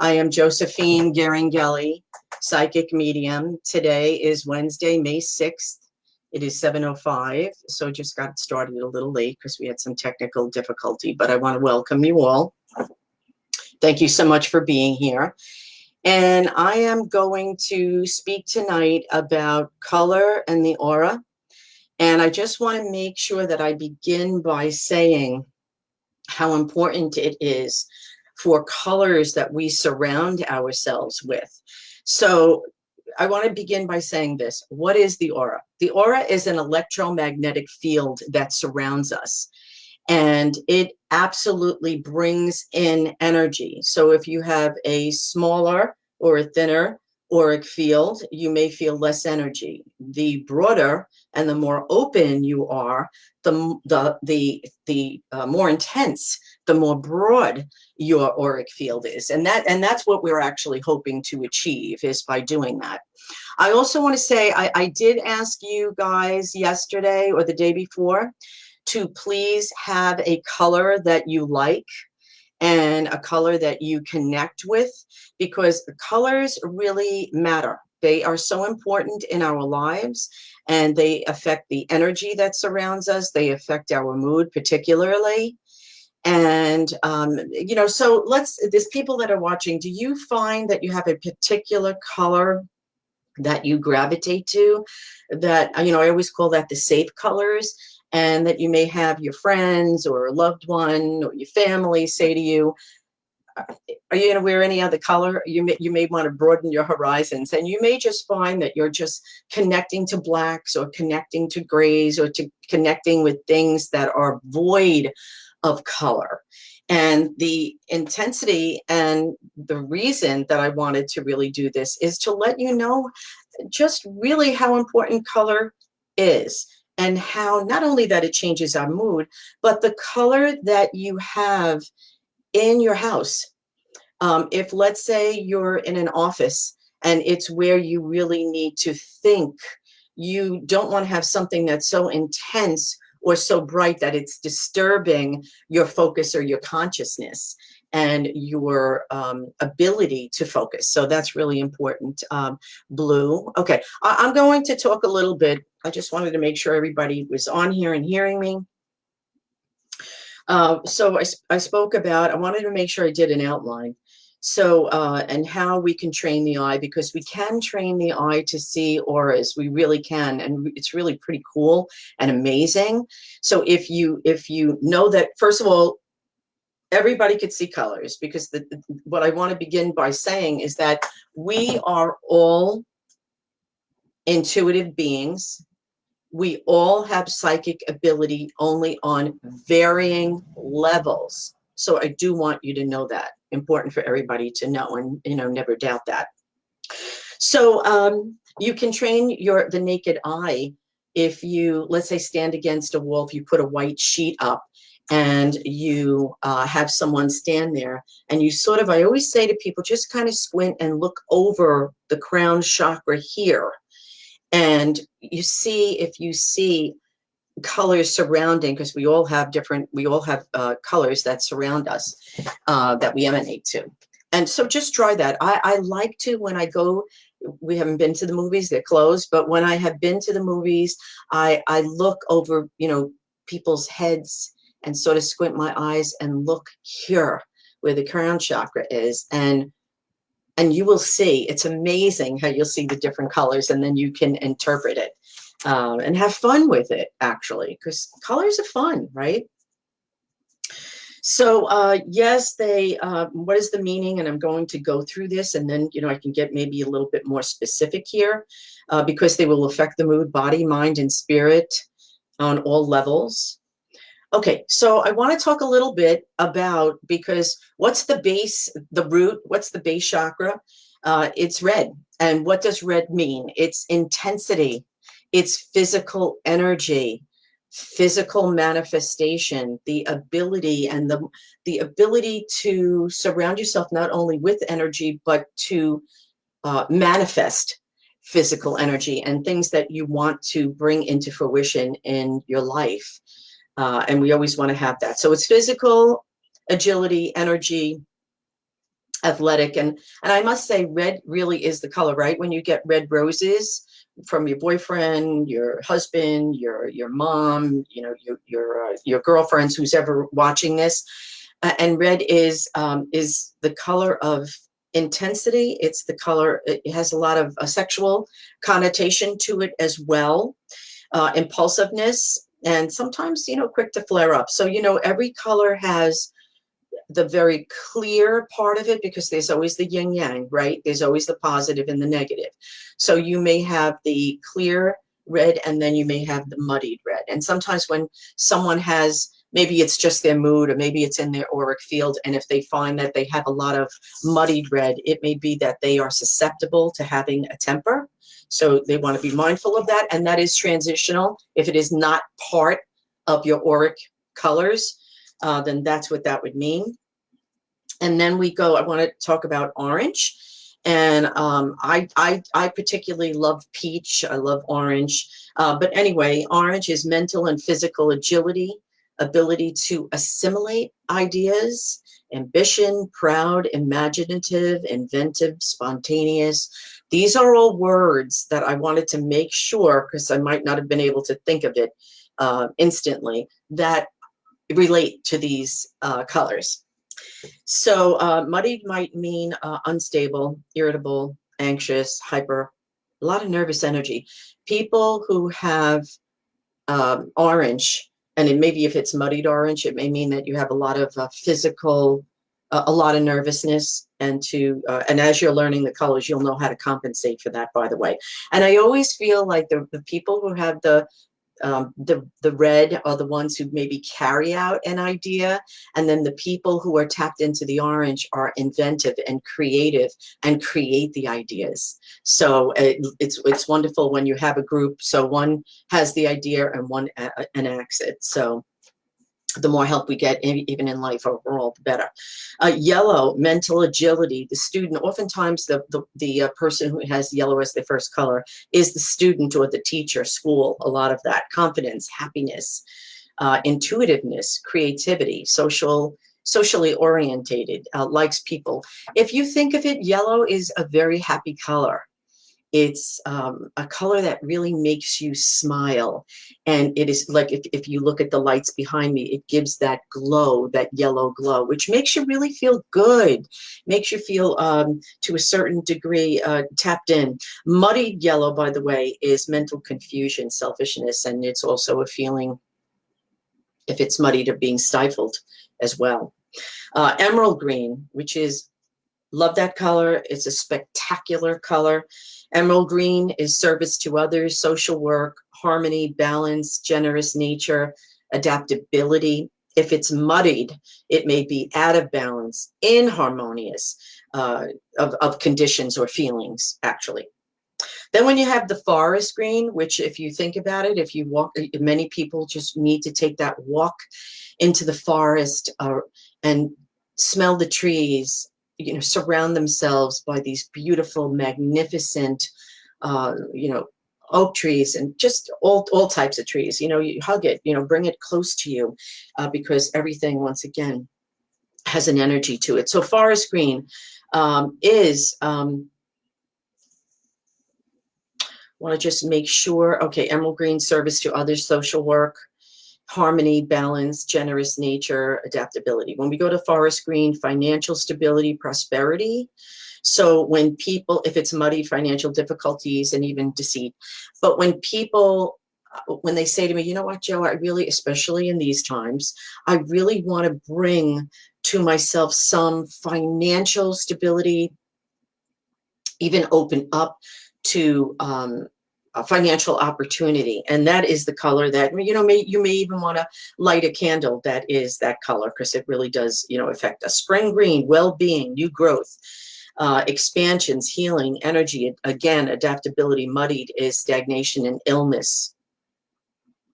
I am Josephine Ghiringhelli, psychic medium. Today is Wednesday, May 6th. It is 7:05, so just got started a little late because we had some technical difficulty, but I want to welcome you all. Thank you so much for being here. And I am going to speak tonight about color and the aura. And I just want to make sure that I begin by saying how important it is for colors that we surround ourselves with. So I want to begin by saying this. What is the aura? The aura is an electromagnetic field that surrounds us, and it absolutely brings in energy. So if you have a smaller or a thinner auric field, you may feel less energy. The broader and the more open you are, the more intense, the more broad your auric field is. And that's what we're actually hoping to achieve, is by doing that. I also want to say, I did ask you guys yesterday or the day before to please have a color that you like and a color that you connect with, because the colors really matter. They are so important in our lives, and they affect the energy that surrounds us. They affect our mood particularly. And, so there's people that are watching. Do you find that you have a particular color that you gravitate to, that, I always call that the safe colors, and that you may have your friends or a loved one or your family say to you, are you going to wear any other color? You may want to broaden your horizons, and you may just find that you're just connecting to blacks or connecting to grays or to connecting with things that are void of color. And the intensity and the reason that I wanted to really do this is to let you know just really how important color is, and how not only that it changes our mood, but the color that you have in your house. If, let's say, you're in an office and it's where you really need to think, you don't want to have something that's so intense or so bright that it's disturbing your focus or your consciousness and your ability to focus. So that's really important. Blue. Okay, I'm going to talk a little bit. I just wanted to make sure everybody was on here and hearing me. So I spoke about, I wanted to make sure I did an outline. So, and how we can train the eye, because we can train the eye to see auras. We really can. And it's really pretty cool and amazing. So if you know that, first of all, everybody could see colors, because what I want to begin by saying is that we are all intuitive beings. We all have psychic ability, only on varying levels. So I do want you to know that. Important for everybody to know, and never doubt that. So you can train the naked eye if you, let's say, stand against a wall. If you put a white sheet up and you have someone stand there, and you sort of, I always say to people, just kind of squint and look over the crown chakra here. And you see, if you see colors surrounding, because we all have colors that surround us, that we emanate to. And so just try that. I like to, when I go, we haven't been to the movies, they're closed, but when I have been to the movies, I look over, people's heads and sort of squint my eyes and look here where the crown chakra is. And you will see, it's amazing how you'll see the different colors, and then you can interpret it and have fun with it, actually, because colors are fun, right? So yes, what is the meaning? And I'm going to go through this, and then, I can get maybe a little bit more specific here, because they will affect the mood, body, mind, and spirit on all levels. Okay, so I want to talk a little bit about, because what's the base, the root, what's the base chakra? It's red. And what does red mean? It's intensity. It's physical energy, physical manifestation, the ability, and the ability to surround yourself not only with energy, but to manifest physical energy and things that you want to bring into fruition in your life. And we always want to have that. So it's physical, agility, energy, athletic. And I must say, red really is the color, right? When you get red roses from your boyfriend, your husband, your mom, you know, your girlfriends, who's ever watching this, and red is the color of intensity. It's the color. It has a lot of a sexual connotation to it as well, impulsiveness, and sometimes, you know, quick to flare up. So, you know, every color has the very clear part of it, because there's always the yin yang, right? There's always the positive and the negative. So you may have the clear red, and then you may have the muddied red. And sometimes when someone has, maybe it's just their mood, or maybe it's in their auric field, and if they find that they have a lot of muddied red, it may be that they are susceptible to having a temper. So they want to be mindful of that, and that is transitional. If it is not part of your auric colors, then that's what that would mean. And then we go, I want to talk about orange. And I particularly love peach. I love orange. But anyway, orange is mental and physical agility, ability to assimilate ideas, ambition, proud, imaginative, inventive, spontaneous. These are all words that I wanted to make sure, because I might not have been able to think of it instantly, that relate to these colors. So muddied might mean unstable, irritable, anxious, hyper, a lot of nervous energy. People who have orange, and it maybe if it's muddied orange, it may mean that you have a lot of physical, a lot of nervousness, and as you're learning the colors, you'll know how to compensate for that, by the way. And I always feel like the people who have the red are the ones who maybe carry out an idea, and then the people who are tapped into the orange are inventive and creative and create the ideas. So it's wonderful when you have a group, so one has the idea and one enacts it. So the more help we get, even in life overall, the better. Yellow, mental agility. The student, oftentimes the person who has yellow as their first color is the student or the teacher, school, a lot of that. Confidence, happiness, intuitiveness, creativity, socially orientated, likes people. If you think of it, yellow is a very happy color. It's a color that really makes you smile. And it is like, if you look at the lights behind me, it gives that glow, that yellow glow, which makes you really feel good, makes you feel to a certain degree tapped in. Muddied yellow, by the way, is mental confusion, selfishness, and it's also a feeling, if it's muddied, of being stifled as well. Emerald green, which is, love that color. It's a spectacular color. Emerald green is service to others, social work, harmony, balance, generous nature, adaptability. If it's muddied, it may be out of balance, inharmonious of conditions or feelings, actually. Then when you have the forest green, which if you think about it, if you walk, many people just need to take that walk into the forest and smell the trees, you know, surround themselves by these beautiful, magnificent, you know, oak trees, and just all types of trees. You know, you hug it, you know, bring it close to you, because everything, once again, has an energy to it. So forest green is, want to just make sure, okay, emerald green, service to others, social work, harmony, balance, generous nature, adaptability. When we go to forest green, financial stability, prosperity. So when people, if it's muddy, financial difficulties, and even deceit. But when people, when they say to me, you know what, Joe, I really, especially in these times, I really want to bring to myself some financial stability, even open up to a financial opportunity. And that is the color that, you know, you may even want to light a candle that is that color, because it really does, you know, affect us. Spring green, well-being, new growth, expansions, healing, energy. Again, adaptability. Muddied is stagnation and illness.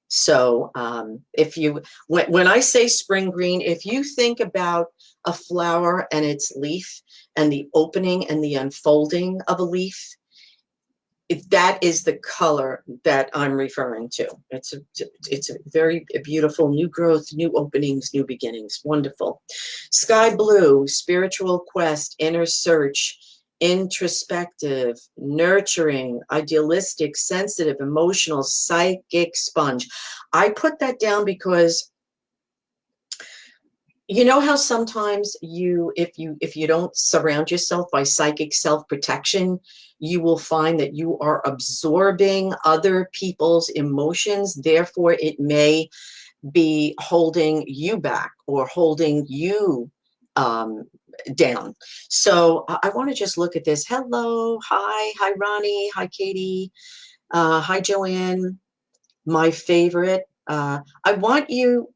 So if you, when I say spring green, if you think about a flower and its leaf and the opening and the unfolding of a leaf, that is the color that I'm referring to. It's a very beautiful new growth, new openings, new beginnings. Wonderful. Sky blue, spiritual quest, inner search, introspective, nurturing, idealistic, sensitive, emotional, psychic sponge. I put that down because you know how sometimes if you don't surround yourself by psychic self-protection, you will find that you are absorbing other people's emotions. Therefore, it may be holding you back or holding you um, down. So I want to just look at this. Hello, hi Ronnie, hi Katie, hi Joanne, my favorite. I want you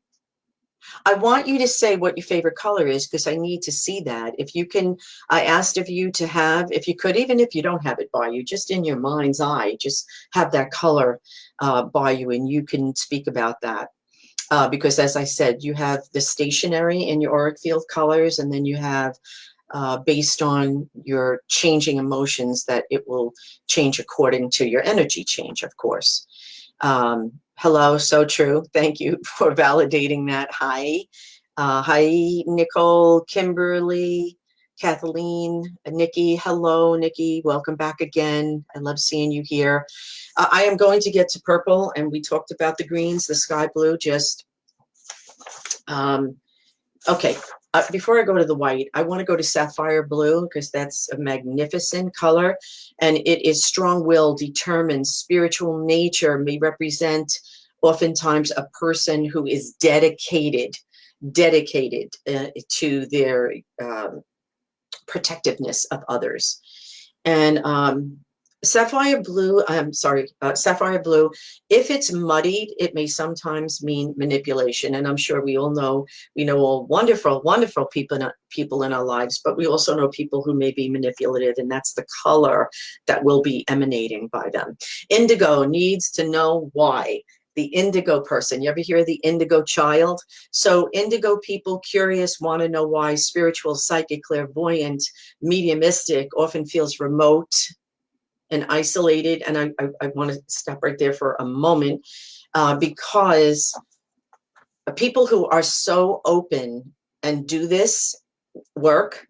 to say what your favorite color is because I need to see that. If you can, I asked of you to have, if you could, even if you don't have it by you, just in your mind's eye, just have that color by you and you can speak about that. Because as I said, you have the stationary in your auric field colors, and then you have based on your changing emotions that it will change according to your energy change, of course. Hello, so true. Thank you for validating that. Hi. Hi, Nicole, Kimberly, Kathleen, Nikki. Hello, Nikki. Welcome back again. I love seeing you here. I am going to get to purple, and we talked about the greens, the sky blue, just okay. Before I go to the white, I want to go to sapphire blue because that's a magnificent color, and it is strong-willed, determined, spiritual nature, may represent oftentimes a person who is dedicated to their protectiveness of others. And sapphire blue, sapphire blue, if it's muddied, it may sometimes mean manipulation. And I'm sure we know all wonderful, wonderful people in our lives, but we also know people who may be manipulative, and that's the color that will be emanating by them. Indigo needs to know why. The indigo person, you ever hear the indigo child? So indigo people, curious, want to know why, spiritual, psychic, clairvoyant, mediumistic, often feels remote and isolated. And I want to stop right there for a moment because people who are so open and do this work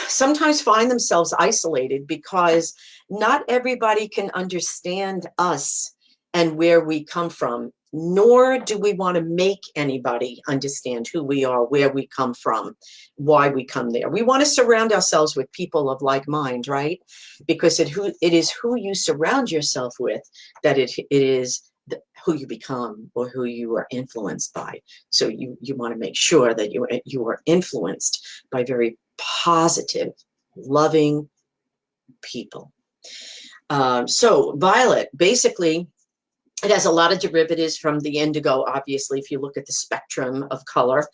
sometimes find themselves isolated because not everybody can understand us and where we come from, nor do we want to make anybody understand who we are, where we come from, why we come there. We want to surround ourselves with people of like mind, right? Because it is who you surround yourself with that it is who you become or who you are influenced by. So you want to make sure that you are influenced by very positive, loving people. So violet, basically, it has a lot of derivatives from the indigo, obviously, if you look at the spectrum of color.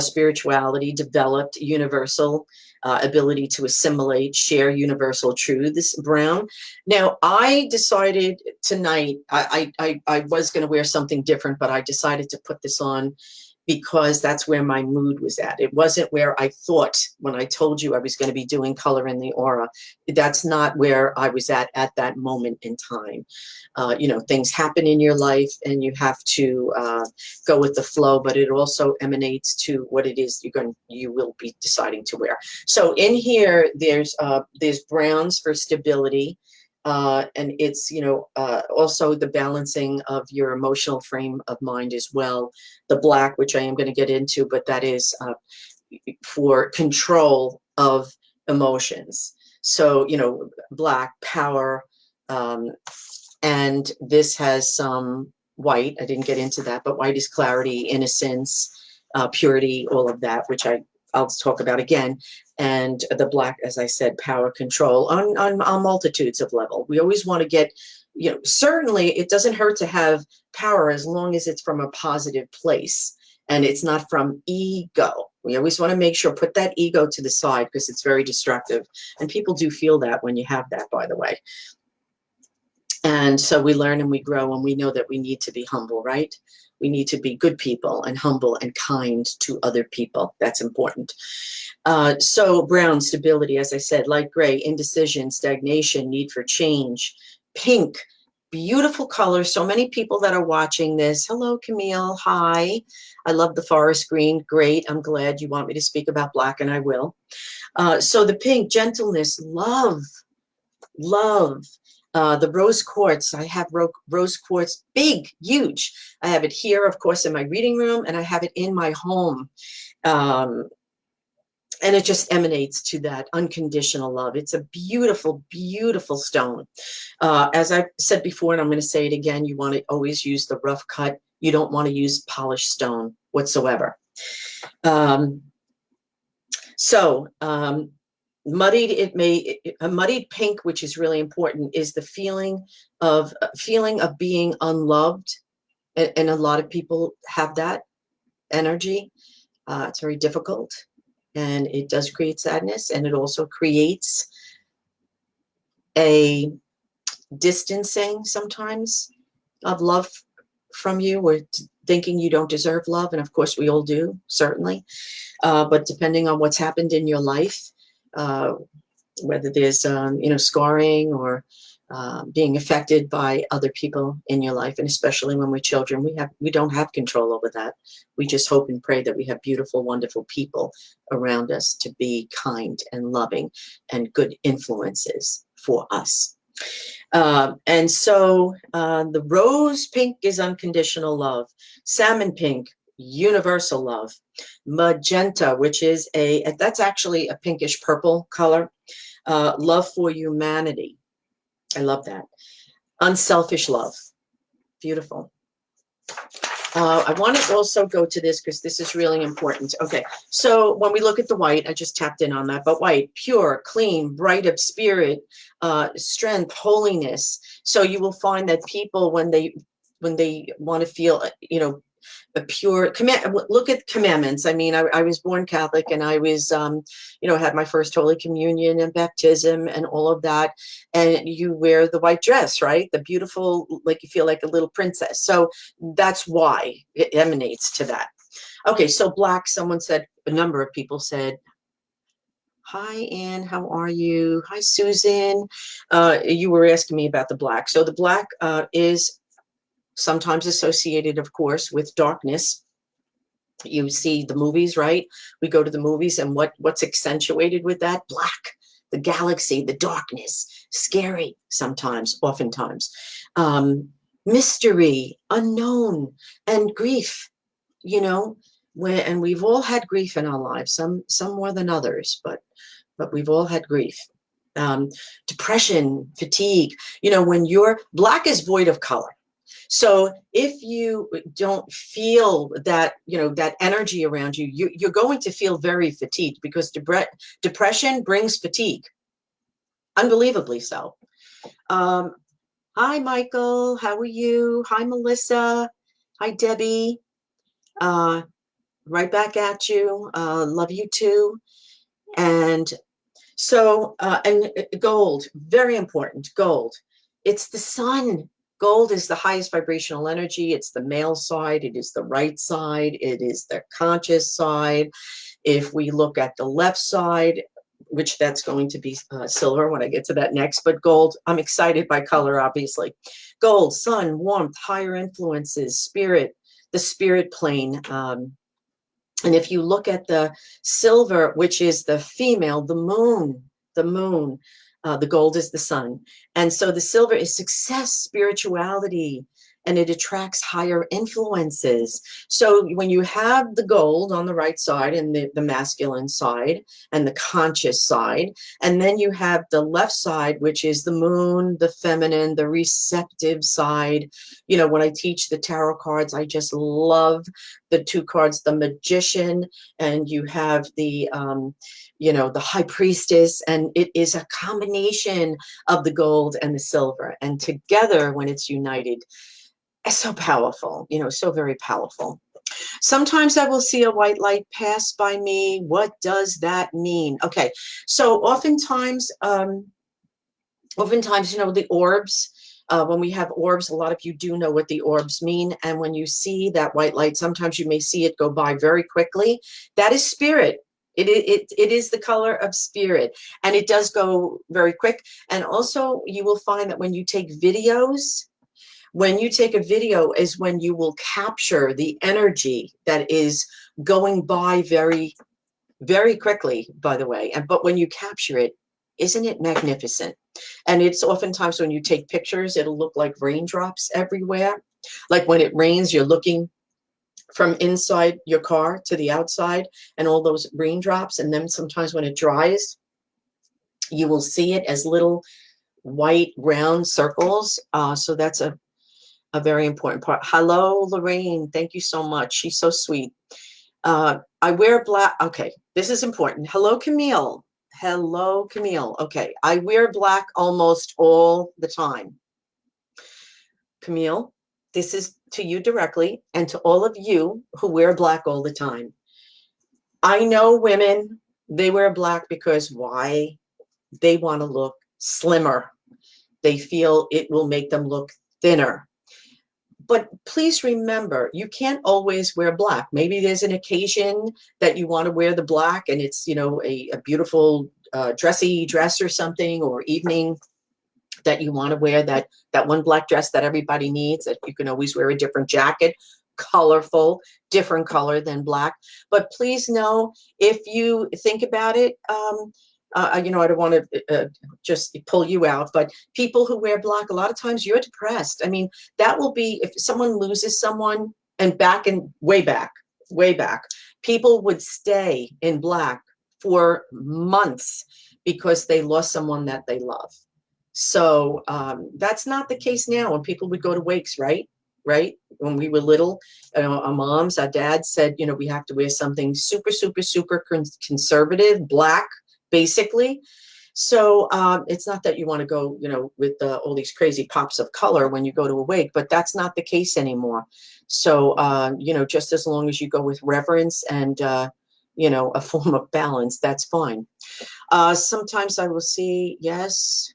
Spirituality, developed, universal, ability to assimilate, share universal truths, brown. Now, I decided tonight, I was going to wear something different, but I decided to put this on because that's where my mood was at. It wasn't where I thought when I told you I was going to be doing color in the aura. That's not where I was at that moment in time. Things happen in your life and you have to go with the flow, but it also emanates to what it is you will be deciding to wear. So in here, there's browns for stability. And it's, also the balancing of your emotional frame of mind as well. The black, which I am going to get into, but that is for control of emotions. So, black, power, and this has some white. I didn't get into that, but white is clarity, innocence, purity, all of that, which I'll talk about again. And the black, as I said, power, control on multitudes of level. We always want to get, certainly it doesn't hurt to have power as long as it's from a positive place and it's not from ego. We always want to make sure, put that ego to the side because it's very destructive. And people do feel that when you have that, by the way. And so we learn and we grow, and we know that we need to be humble, right? We need to be good people and humble and kind to other people. That's important. So brown, stability, as I said, light gray, indecision, stagnation, need for change. Pink, beautiful color. So many people that are watching this. Hello, Camille. Hi. I love the forest green. Great. I'm glad you want me to speak about black, and I will. So the pink, gentleness, love, love. The rose quartz, I have rose quartz, big, huge. I have it here, of course, in my reading room, and I have it in my home. And it just emanates to that unconditional love. It's a beautiful, beautiful stone. As I've said before, and I'm going to say it again, you want to always use the rough cut. You don't want to use polished stone whatsoever. Muddied, a muddied pink, which is really important, is the feeling of being unloved, and a lot of people have that energy. It's very difficult, and it does create sadness, and it also creates a distancing sometimes of love from you, or thinking you don't deserve love, and of course we all do, certainly. But depending on what's happened in your life, whether there's scarring or being affected by other people in your life, and especially when we're children, we don't have control over that. We just hope and pray that we have beautiful, wonderful people around us to be kind and loving and good influences for us. And so the rose pink is unconditional love. Salmon pink, universal love. Magenta, which is that's actually a pinkish purple color. Love for humanity. I love that. Unselfish love. Beautiful. I want to also go to this because this is really important. Okay, so when we look at the white, I just tapped in on that, but white, pure, clean, bright of spirit, strength, holiness. So you will find that people, when they want to feel, a pure look at commandments. I mean, I was born Catholic, and I was, had my first Holy Communion and baptism and all of that. And you wear the white dress, right? The beautiful, like you feel like a little princess. So that's why it emanates to that. Okay, so black, a number of people said, hi, Anne, how are you? Hi, Susan. You were asking me about the black. So the black is sometimes associated, of course, with darkness. You see the movies, right? We go to the movies, and what's accentuated with that? Black, the galaxy, the darkness, scary sometimes, oftentimes. Mystery, unknown, and grief, and we've all had grief in our lives, some more than others, but we've all had grief. Depression, fatigue, when black is void of color. So if you don't feel that, that energy around you, you're going to feel very fatigued, because depression brings fatigue. Unbelievably so. Hi, Michael. How are you? Hi, Melissa. Hi, Debbie. Right back at you. Love you too. And so, and gold, very important, gold. It's the sun. Gold is the highest vibrational energy. It's the male side. It is the right side. It is the conscious side. If we look at the left side, which that's going to be silver when I get to that next, but gold, I'm excited by color, obviously. Gold, sun, warmth, higher influences, spirit, the spirit plane. And if you look at the silver, which is the female, the moon, the gold is the sun. And so the silver is success, spirituality, and it attracts higher influences. So when you have the gold on the right side, and the masculine side and the conscious side, and then you have the left side, which is the moon, the feminine, the receptive side. When I teach the tarot cards, I just love the two cards, the magician, and you have the high priestess, and it is a combination of the gold and the silver, and together, when it's united, it's so powerful, so very powerful. Sometimes I will see a white light pass by me. What does that mean? Okay, so oftentimes, the orbs, When we have orbs, a lot of you do know what the orbs mean. And when you see that white light, sometimes you may see it go by very quickly. That is spirit. It is the color of spirit, and it does go very quick. And also you will find that when you take videos, when you take a video is when you will capture the energy that is going by very, very quickly, by the way. But when you capture it, isn't it magnificent? And it's oftentimes when you take pictures, it'll look like raindrops everywhere. Like when it rains, you're looking from inside your car to the outside and all those raindrops. And then sometimes when it dries, you will see it as little white round circles. So that's a very important part. Hello, Lorraine. Thank you so much. She's so sweet. I wear black. Okay, this is important. Hello, Camille. Hello, Camille. Okay, I wear black almost all the time. Camille, this is to you directly and to all of you who wear black all the time. I know women, they wear black because why? They want to look slimmer. They feel it will make them look thinner. But please remember, you can't always wear black. Maybe there's an occasion that you want to wear the black and it's, you know, a beautiful dressy dress or something, or evening that you want to wear that one black dress that everybody needs, that you can always wear a different jacket, colorful, different color than black. But please know, if you think about it, you know, I don't want to just pull you out, but people who wear black, a lot of times you're depressed. I mean, that will be if someone loses someone, and way back, people would stay in black for months because they lost someone that they love. So that's not the case now. When people would go to wakes, right? When we were little, our moms, our dads said, you know, we have to wear something super, super, super conservative, black, basically. So it's not that you want to go, you know, with all these crazy pops of color when you go to a wake, but that's not the case anymore. So, you know, just as long as you go with reverence and, you know, a form of balance, that's fine. Sometimes I will see, yes.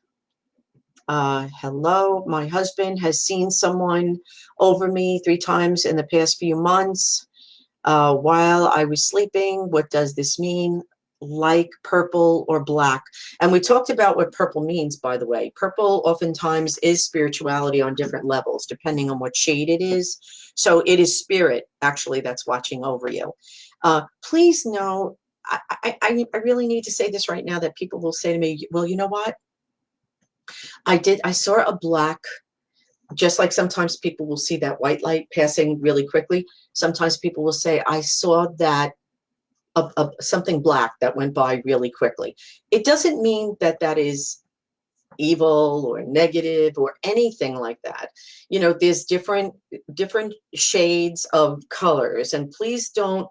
Hello, my husband has seen someone over me 3 times in the past few months while I was sleeping. What does this mean? Like purple or black? And we talked about what purple means, by the way. Purple oftentimes is spirituality on different levels, depending on what shade it is. So it is spirit, actually, that's watching over you. Please know, I really need to say this right now, that people will say to me, well, you know what? I saw a black, just like sometimes people will see that white light passing really quickly. Sometimes people will say, I saw that something black that went by really quickly. It doesn't mean that that is evil or negative or anything like that. You know, there's different shades of colors, and please don't,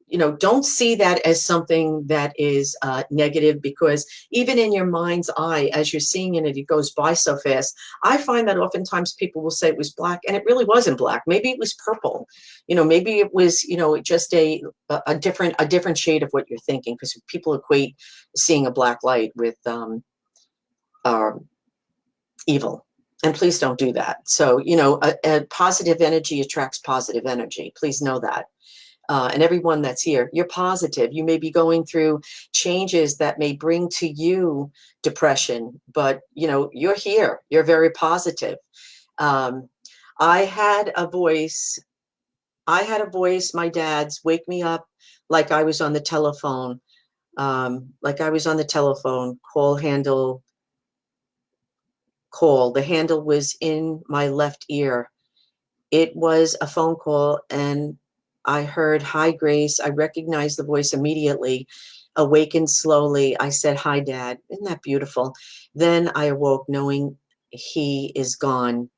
you know, don't see that as something that is negative, because even in your mind's eye, as you're seeing it, it goes by so fast. I find that oftentimes people will say it was black, and it really wasn't black. Maybe it was purple. You know, maybe it was, you know, just a different shade of what you're thinking, because people equate seeing a black light with evil. And please don't do that. So, you know, a positive energy attracts positive energy. Please know that. And everyone that's here, you're positive. You may be going through changes that may bring to you depression, but you know, you're here. You're very positive. I had a voice, my dad's, wake me up like I was on the telephone, call. The handle was in my left ear. It was a phone call, and I heard, hi, Grace. I recognized the voice immediately. Awakened slowly. I said, hi, Dad. Isn't that beautiful? Then I awoke knowing he is gone.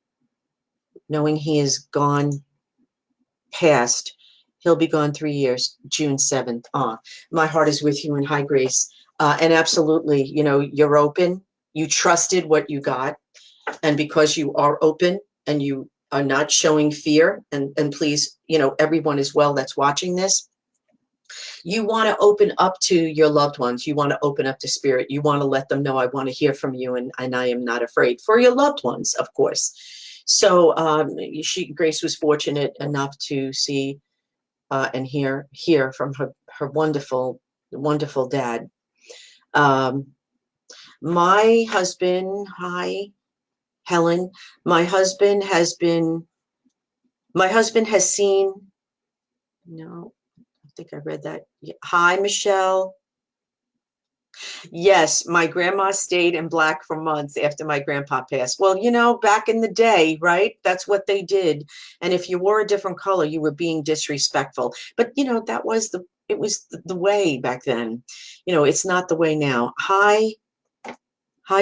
Knowing he is gone past. He'll be gone 3 years, June 7th. My heart is with you, and hi, Grace. And absolutely, you know, you're open. You trusted what you got. And because you are open and you are not showing fear, and please, you know, everyone as well that's watching this, You want to open up to your loved ones. You want to open up to spirit. You want to let them know, I want to hear from you, and I am not afraid, for your loved ones, of course. So Grace was fortunate enough to see and hear from her wonderful, wonderful dad. My husband, hi, Helen. My husband has seen, no, I think I read that. Hi, Michelle. Yes, my grandma stayed in black for months after my grandpa passed. Well, you know, back in the day, right? That's what they did. And if you wore a different color, you were being disrespectful. But, you know, it was the way back then. You know, it's not the way now. Hi,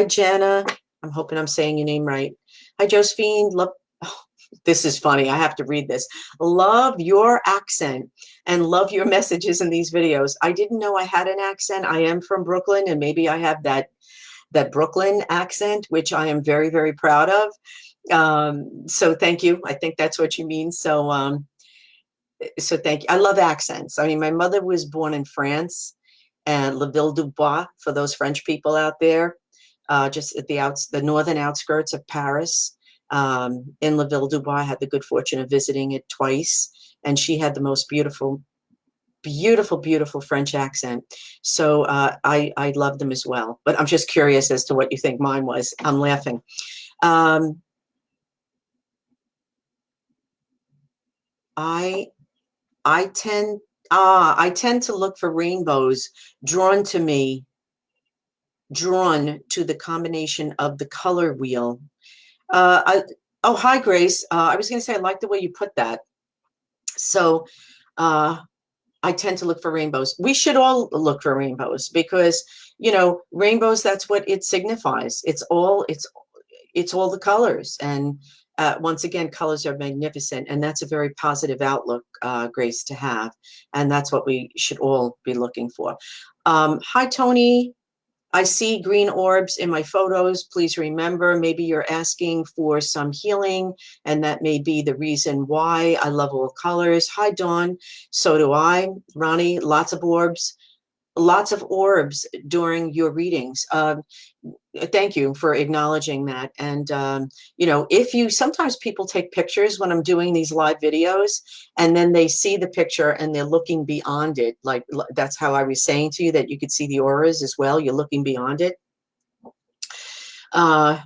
Jana. I'm hoping I'm saying your name right. Hi, Josephine. Love. Oh, this is funny. I have to read this. Love your accent and love your messages in these videos. I didn't know I had an accent. I am from Brooklyn, and maybe I have that Brooklyn accent, which I am very, very proud of. So thank you. I think that's what you mean. So thank you. I love accents. I mean, my mother was born in France, and La Ville du Bois, for those French people out there, just at the northern outskirts of Paris. In La Ville du Bois, I had the good fortune of visiting it twice, and she had the most beautiful, beautiful, beautiful French accent. So I love them as well. But I'm just curious as to what you think mine was. I'm laughing. I tend to look for rainbows drawn to the combination of the color wheel. Oh, hi, Grace. I was going to say, I like the way you put that. So I tend to look for rainbows. We should all look for rainbows because, you know, rainbows, that's what it signifies. It's all the colors. And once again, colors are magnificent. And that's a very positive outlook, Grace, to have. And that's what we should all be looking for. Hi, Tony. I see green orbs in my photos. Please remember, maybe you're asking for some healing, and that may be the reason why. I love all colors. Hi, Dawn. So do I. Ronnie, lots of orbs during your readings. Thank you for acknowledging that. And, you know, sometimes people take pictures when I'm doing these live videos, and then they see the picture and they're looking beyond it. Like, that's how I was saying to you that you could see the auras as well. You're looking beyond it. I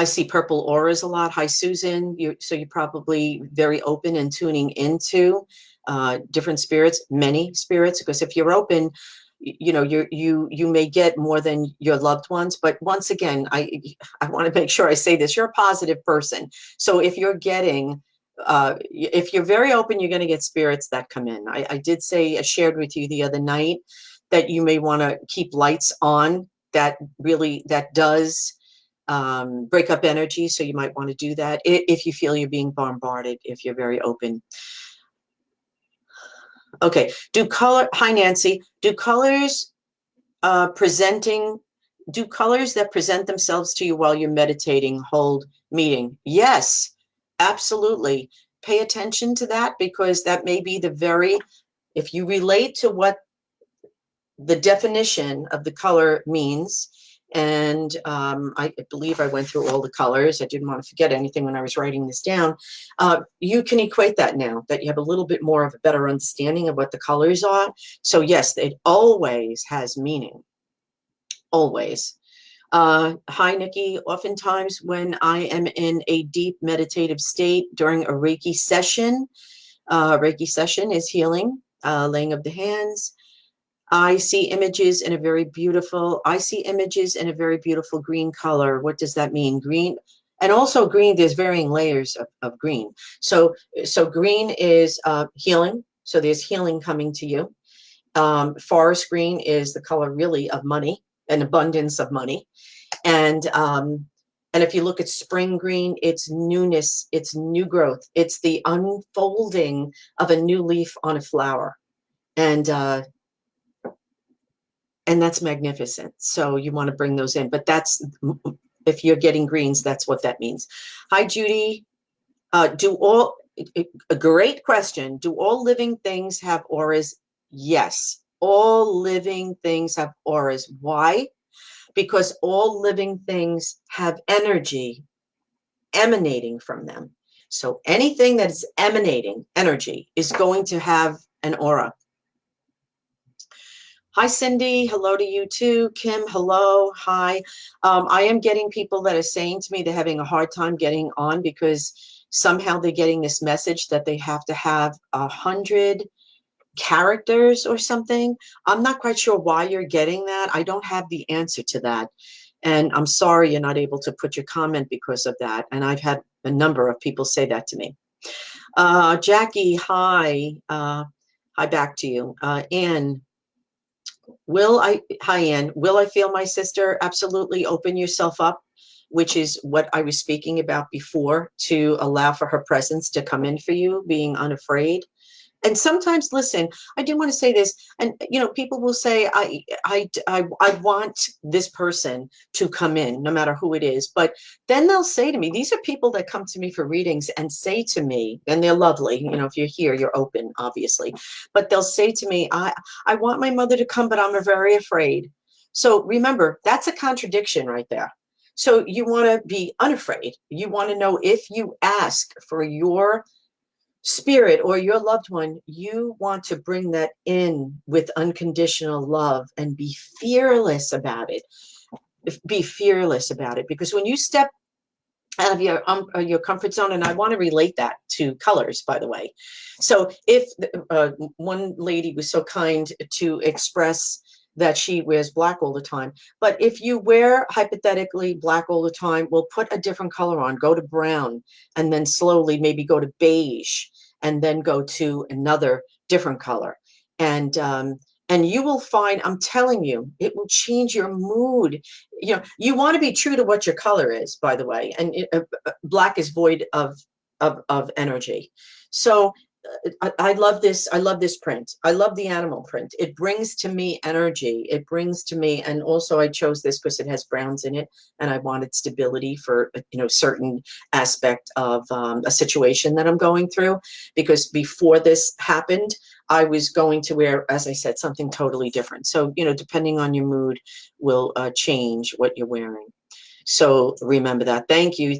see purple auras a lot. Hi, Susan. So you're probably very open and tuning into different spirits, many spirits, because if you're open, you know, you may get more than your loved ones. But once again, I want to make sure I say this: you're a positive person. So if you're getting, if you're very open, you're going to get spirits that come in. I did say, I shared with you the other night that you may want to keep lights on. That does break up energy. So you might want to do that if you feel you're being bombarded, if you're very open. Okay. Hi, Nancy. Do colors that present themselves to you while you're meditating hold meaning? Yes, absolutely. Pay attention to that, because that may be if you relate to what the definition of the color means. And I believe I went through all the colors. I didn't want to forget anything when I was writing this down. You can equate that now that you have a little bit more of a better understanding of what the colors are. So yes, it always has meaning. Always. Hi, Nikki. Oftentimes when I am in a deep meditative state during a Reiki session is healing, laying of the hands. I see images in a very beautiful green color. What does that mean? Green. And also green, there's varying layers of green. So green is healing. So there's healing coming to you. Forest green is the color really of money, an abundance of money. And if you look at spring green, it's newness, it's new growth. It's the unfolding of a new leaf on a flower. And that's magnificent. So you want to bring those in, but if you're getting greens, that's what that means. Hi, Judy. a great question. Do all living things have auras? Yes, all living things have auras. Why? Because all living things have energy emanating from them. So anything that is emanating energy is going to have an aura. Hi, Cindy. Hello to you too. Kim, hello. Hi. I am getting people that are saying to me they're having a hard time getting on because somehow they're getting this message that they have to have 100 characters or something. I'm not quite sure why you're getting that. I don't have the answer to that. And I'm sorry you're not able to put your comment because of that. And I've had a number of people say that to me. Jackie, hi. Hi back to you. Anne, hi Anne, will I feel my sister? Absolutely. Open yourself up, which is what I was speaking about before, to allow for her presence to come in for you, being unafraid. And sometimes, listen, I do want to say this, and people will say, I want this person to come in, no matter who it is. But then they'll say to me, these are people that come to me for readings and say to me, and they're lovely. If you're here, you're open, obviously. But they'll say to me, I want my mother to come, but I'm very afraid. So remember, that's a contradiction right there. So you want to be unafraid. You want to know, if you ask for your spirit or your loved one, you want to bring that in with unconditional love and be fearless about it. Be fearless about it, because when you step out of your comfort zone, and I want to relate that to colors, by the way. So if one lady was so kind to express that she wears black all the time, but if you wear hypothetically black all the time, we'll put a different color on, go to brown, and then slowly maybe go to beige, and then go to another different color. And you will find, I'm telling you, it will change your mood. You want to be true to what your color is, by the way, and black is void of energy. So I love this. I love this print. I love the animal print. It brings to me energy. It brings to me, and also I chose this because it has browns in it, and I wanted stability for certain aspect of a situation that I'm going through. Because before this happened, I was going to wear, as I said, something totally different. So depending on your mood, will change what you're wearing. So remember that. Thank you.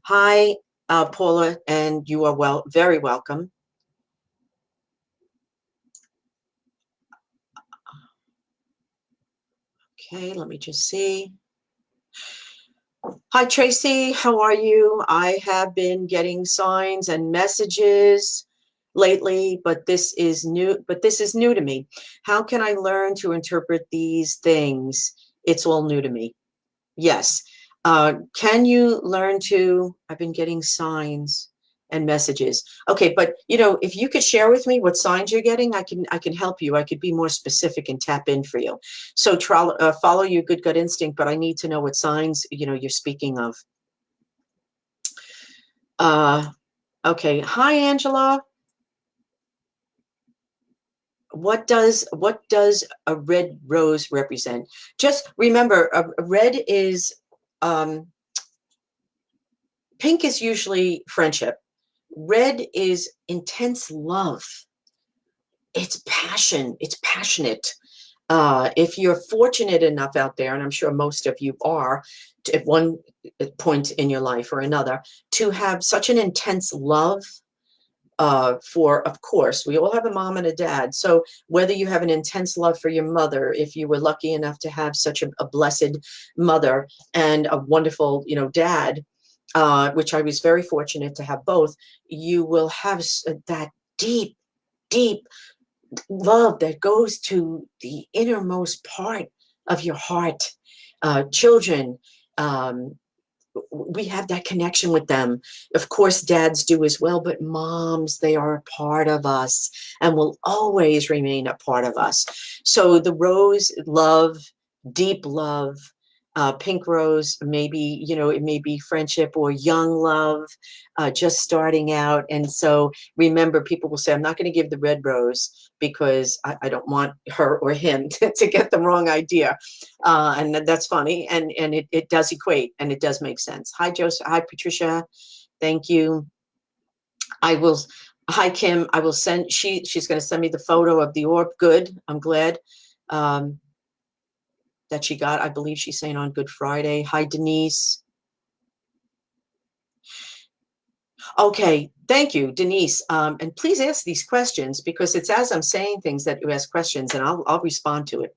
Hi, Paula, and you are very welcome. Okay, let me just see. Hi, Tracy. How are you? I have been getting signs and messages lately, but this is new. But this is new to me. How can I learn to interpret these things? It's all new to me. Yes. Can you learn to? I've been getting signs and messages. Okay, but if you could share with me what signs you're getting, I can help you. I could be more specific and tap in for you. So follow your good gut instinct, but I need to know what signs you're speaking of. Okay. Hi, Angela. What does a red rose represent? Just remember, a red is pink is usually friendship. Red is intense love. It's passion. It's passionate. If you're fortunate enough out there, and I'm sure most of you are, at one point in your life or another, to have such an intense love for, of course, we all have a mom and a dad. So whether you have an intense love for your mother, if you were lucky enough to have such a blessed mother and a wonderful, dad, which I was very fortunate to have both, you will have that deep, deep love that goes to the innermost part of your heart. Children, we have that connection with them. Of course, dads do as well, but moms, they are a part of us and will always remain a part of us. So the rose, love, deep love, pink rose, maybe, it may be friendship or young love, just starting out. And so remember, people will say, I'm not going to give the red rose because I don't want her or him to get the wrong idea. And that's funny. And it does equate, and it does make sense. Hi, Joseph. Hi, Patricia. Thank you. I will, hi, Kim. I will send, she's going to send me the photo of the orb. Good. I'm glad that she got, I believe she's saying on Good Friday. Hi, Denise. Okay, thank you, Denise. And please ask these questions because it's as I'm saying things that you ask questions and I'll respond to it.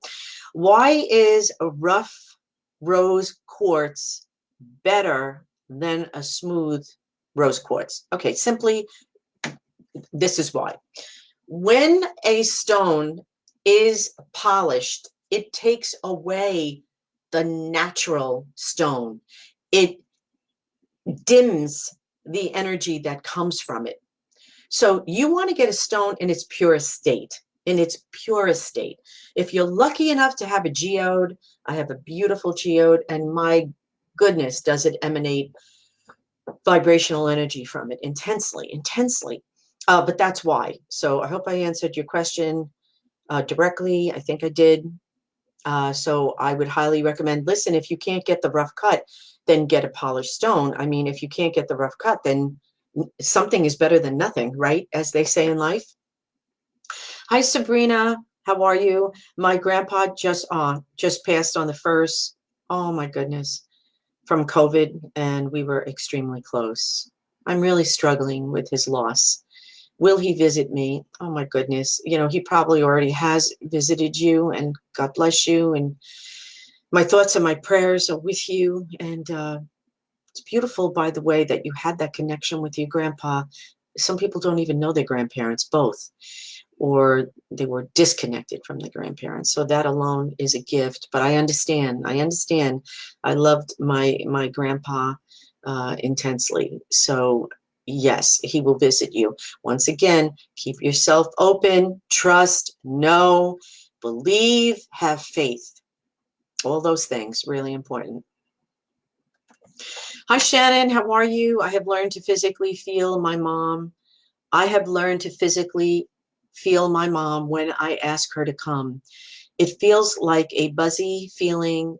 Why is a rough rose quartz better than a smooth rose quartz? Okay, simply, this is why. When a stone is polished, it takes away the natural stone. It dims the energy that comes from it. So you want to get a stone in its purest state, in its purest state. If you're lucky enough to have a geode, I have a beautiful geode, and my goodness, does it emanate vibrational energy from it intensely, intensely. But that's why. So I hope I answered your question directly. I think I did. So I would highly recommend, listen, if you can't get the rough cut, then get a polished stone. I mean, if you can't get the rough cut, then something is better than nothing, right? As they say in life. Hi, Sabrina. How are you? My grandpa just passed on the 1st. Oh my goodness, from COVID, and we were extremely close. I'm really struggling with his loss. Will he visit me? Oh my goodness. You know, he probably already has visited you, and God bless you. And my thoughts and my prayers are with you. And it's beautiful, by the way, that you had that connection with your grandpa. Some people don't even know their grandparents, both, or they were disconnected from the grandparents. So that alone is a gift. But I understand. I understand. I loved my grandpa intensely. So yes, he will visit you. Once again, keep yourself open, trust, know, believe, have faith. All those things, really important. Hi, Shannon. How are you? I have learned to physically feel my mom. I have learned to physically feel my mom when I ask her to come. It feels like a buzzy feeling,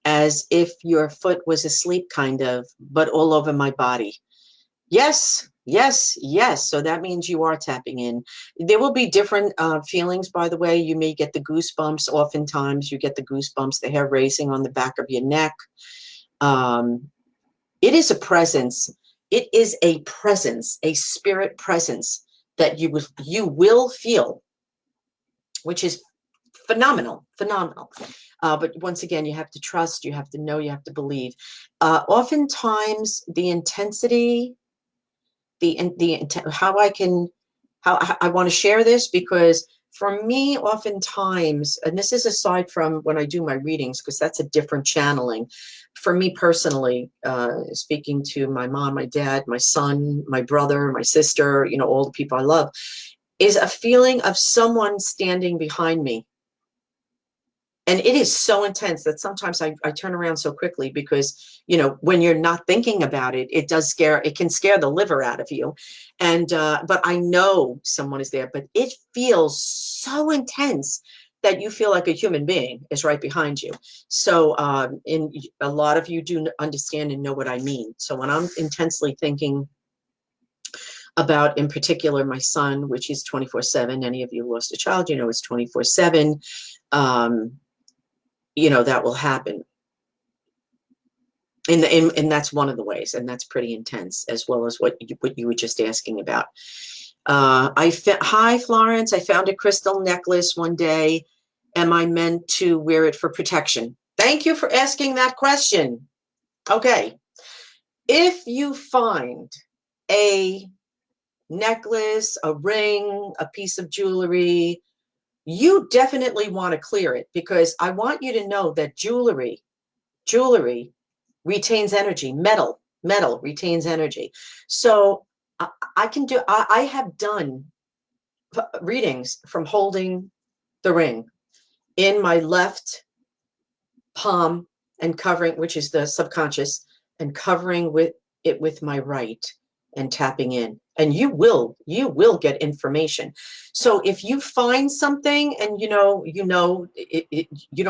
as if your foot was asleep, kind of, but all over my body. Yes, yes, yes. So that means you are tapping in. There will be different feelings, by the way. You may get the goosebumps. Oftentimes you get the goosebumps, the hair raising on the back of your neck. It is a presence. It is a presence, a spirit presence that you will feel, which is phenomenal, phenomenal. But once again, you have to trust, you have to know, you have to believe. Oftentimes, the intensity, how I want to share this, because for me, oftentimes, and this is aside from when I do my readings, because that's a different channeling. For me personally, speaking to my mom, my dad, my son, my brother, my sister, you know, all the people I love, is a feeling of someone standing behind me. And it is so intense that sometimes I turn around so quickly because, you know, when you're not thinking about it, it can scare the liver out of you. And, but I know someone is there, but it feels so intense that you feel like a human being is right behind you. So, in a lot of you do understand and know what I mean. So when I'm intensely thinking about, in particular, my son, which is 24/7, any of you lost a child, you know, it's 24/7. You know, that will happen. And that's one of the ways, and that's pretty intense, as well as what you were just asking about. Hi, Florence. I found a crystal necklace one day. Am I meant to wear it for protection? Thank you for asking that question. Okay. If you find a necklace, a ring, a piece of jewelry, you definitely want to clear it, because I want you to know that jewelry retains energy. Metal retains energy. So I have done readings from holding the ring in my left palm and covering, which is the subconscious, and covering with my right and tapping in. And you will get information. So if you find something and you don't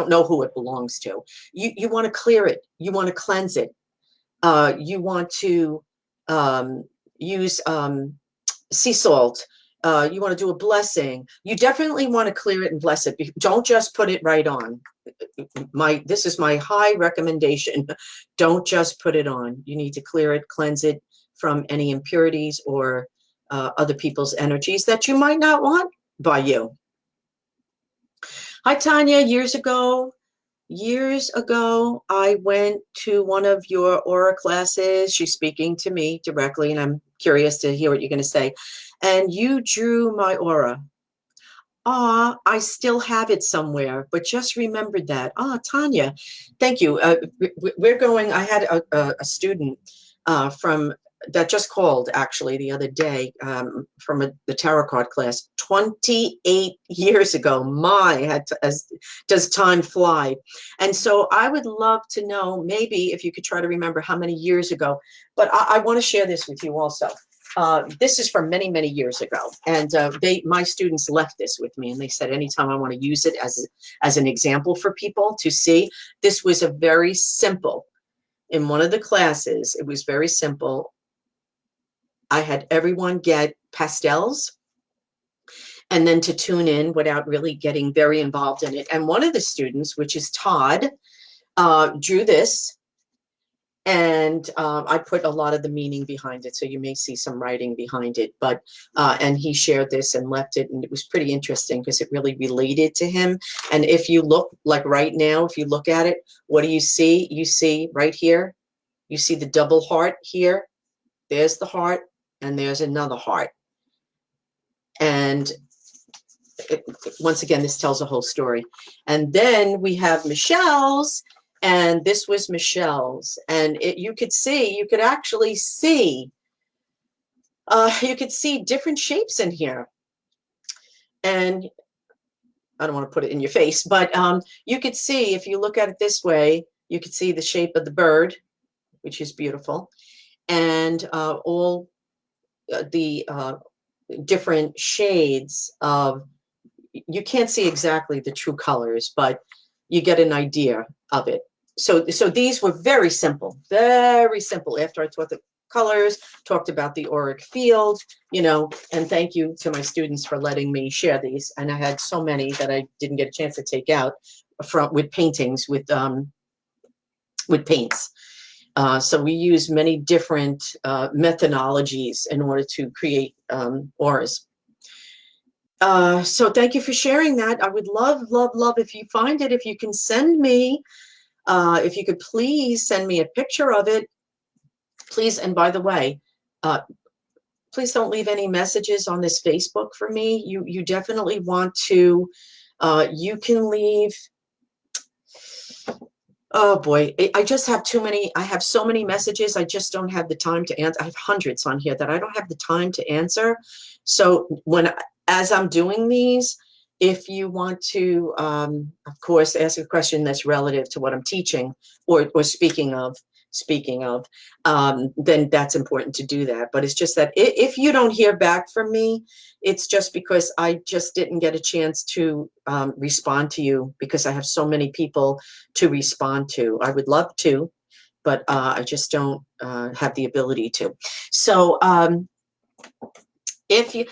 know who it belongs to, you want to clear it, you want to cleanse it, you want to use sea salt. You want to do a blessing. You definitely want to clear it and bless it. Don't just put it right on. This is my high recommendation. Don't just put it on. You need to clear it, cleanse it from any impurities or other people's energies that you might not want by you. Hi, Tanya. Years ago, I went to one of your aura classes. She's speaking to me directly, and I'm curious to hear what you're going to say. And you drew my aura. I still have it somewhere, but just remembered that. Tanya, thank you. We're going, I had a student from that just called actually the other day from the tarot card class 28 years ago. Does time fly? And so I would love to know, maybe if you could try to remember how many years ago, but I want to share this with you also. This is from many, many years ago, and my students left this with me, and they said anytime I want to use it as an example for people to see. This was a very simple, in one of the classes, it was very simple. I had everyone get pastels and then to tune in without really getting very involved in it. And one of the students, which is Todd, drew this. And I put a lot of the meaning behind it, so you may see some writing behind it. But and he shared this and left it, and it was pretty interesting because it really related to him. And if you look, like right now, if you look at it, what do you see? You see right here, you see the double heart here. There's the heart, and there's another heart. And once again, this tells a whole story. And then we have Michelle's. And this was Michelle's, and you could actually see, you could see different shapes in here. And I don't want to put it in your face, but you could see, if you look at it this way, you could see the shape of the bird, which is beautiful, and all the different shades of, you can't see exactly the true colors, but you get an idea of it. So these were very simple, very simple. After I taught the colors, talked about the auric field, and thank you to my students for letting me share these. And I had so many that I didn't get a chance to take out with paintings, with paints. So we use many different methodologies in order to create auras. So thank you for sharing that. I would love, love, love if you find it, if you can send me, if you could please send me a picture of it, please. And by the way, please don't leave any messages on this Facebook for me. You definitely want to, you can leave. Oh boy, I just have too many. I have so many messages. I just don't have the time to answer. I have hundreds on here that I don't have the time to answer. So as I'm doing these, if you want to, of course, ask a question that's relative to what I'm teaching or speaking of, then that's important to do that. But it's just that if you don't hear back from me, it's just because I just didn't get a chance to respond to you, because I have so many people to respond to. I would love to, but I just don't have the ability to. So if you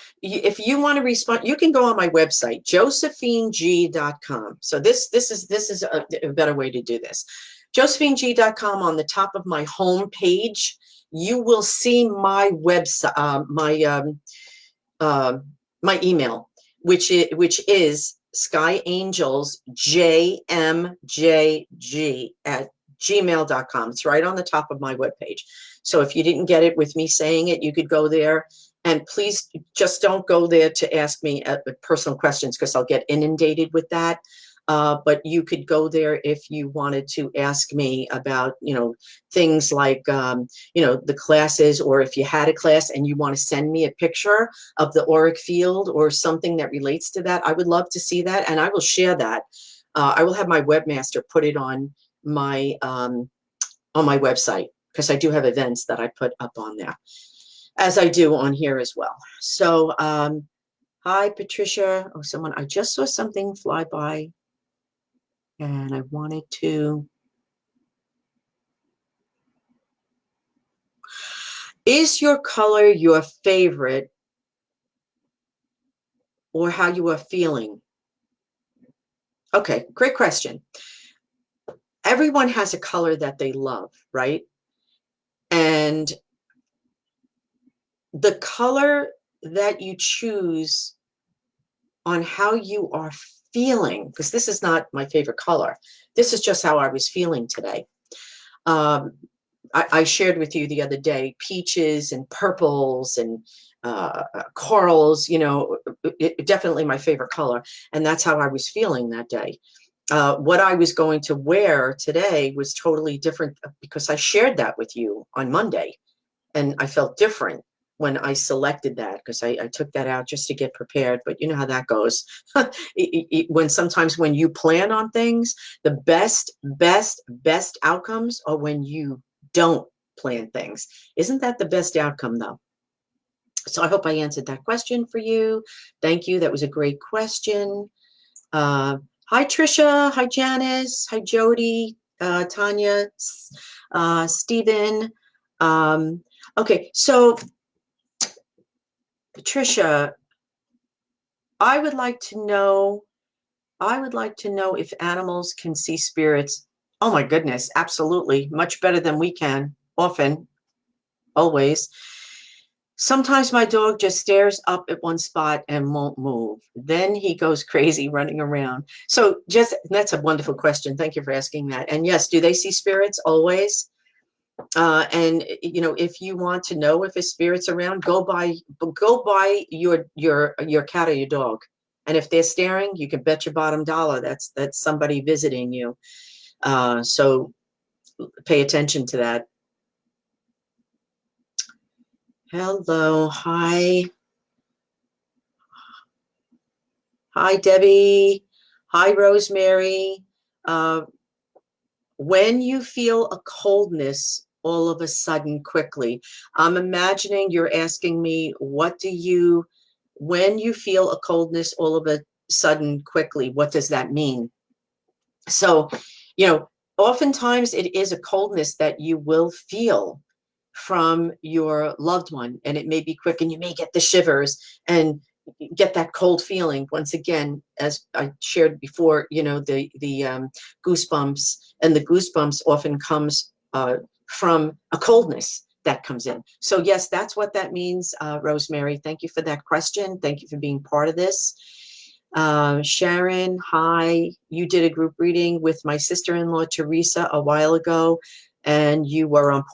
want to respond, you can go on my website, josephineg.com. So this is a better way to do this. josephineg.com. On the top of my home page, you will see my website, my email, which is skyangelsjmjg@gmail.com. It's right on the top of my webpage. So if you didn't get it with me saying it, you could go there. And please just don't go there to ask me personal questions, because I'll get inundated with that. But you could go there if you wanted to ask me about, things like, the classes, or if you had a class and you want to send me a picture of the auric field or something that relates to that. I would love to see that, and I will share that. I will have my webmaster put it on my website, because I do have events that I put up on there, as I do on here as well. So, hi, Patricia. Oh, I just saw something fly by, and I wanted to. Is your color your favorite or how you are feeling? Okay, great question. Everyone has a color that they love, right? And the color that you choose on how you are feeling, because this is not my favorite color. This is just how I was feeling today. I shared with you the other day, peaches and purples and corals, you know, definitely my favorite color. And that's how I was feeling that day. What I was going to wear today was totally different because I shared that with you on Monday. And I felt different when I selected that because I took that out just to get prepared. But you know how that goes. Sometimes when you plan on things, the best outcomes are when you don't plan things. Isn't that the best outcome though? So I hope I answered that question for you. Thank you. That was a great question. Hi, Trisha. Hi, Janice. Hi, Jody, Tanya, Stephen. Okay, so Trisha, I would like to know if animals can see spirits. Oh my goodness, absolutely. Much better than we can, often, always. Sometimes my dog just stares up at one spot and won't move. Then he goes crazy running around. So that's a wonderful question. Thank you for asking that. And yes, do they see spirits? Always. And you know, if you want to know if a spirit's around, go by your cat or your dog. And if they're staring, you can bet your bottom dollar that's somebody visiting you. So pay attention to that. Hello, hi. Hi, Debbie. Hi, Rosemary. When you feel a coldness all of a sudden quickly, I'm imagining you're asking me, when you feel a coldness all of a sudden quickly, what does that mean? So, you know, oftentimes it is a coldness that you will feel from your loved one, and it may be quick and you may get the shivers and get that cold feeling. Once again, as I shared before, you know, the goosebumps, and the goosebumps often comes from a coldness that comes in. So yes, that's what that means. Rosemary, thank you for that question. Thank you for being part of this. Sharon, hi. You did a group reading with my sister-in-law Teresa a while ago, and you were on